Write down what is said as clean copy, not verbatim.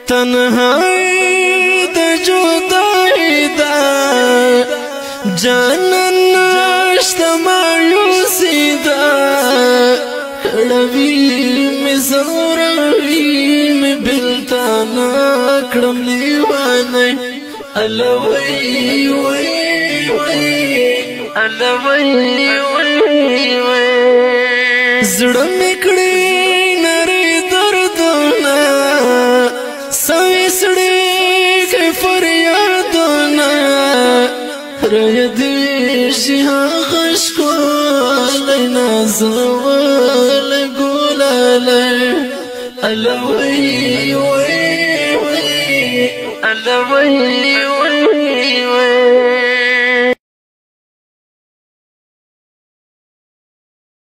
تنهائی دا جدائی دا جانن نشتا مایوسی دا کڑوی می زوروی می بلتانا کڑم لیوانی الوی وی وی الوی وی وی زڑا مکڑی نری دردونا سوی سڑی کئی فریادونا رایدویشی ها خشکو لینا زوال گولالی الوی وی وی الوی وی وی